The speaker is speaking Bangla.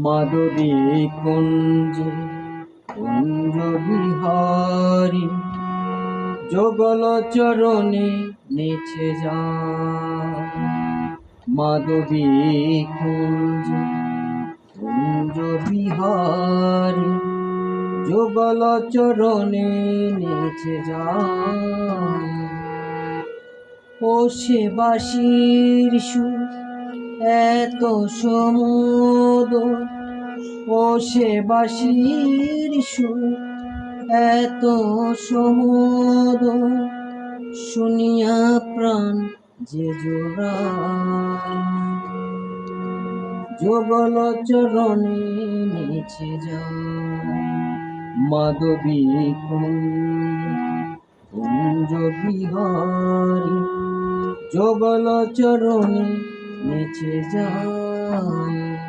মাধবী কুঞ্জে কুঞ্জ বিহারী যুগল চরণে নেচে যায়। মাধবী কুঞ্জে কুঞ্জ বিহারী যুগল চরণে নেচে যায়। ও সে বাঁশির সুর এত সমুদর, ও সে বাঁশির সুর এত সমুদর, শুনিয়া প্রাণ যে জোড়ায়। যুগল চরণে নেচে যায়। মাধবী কুঞ্জ বিহারী যুগল চরণে নেচে যায়।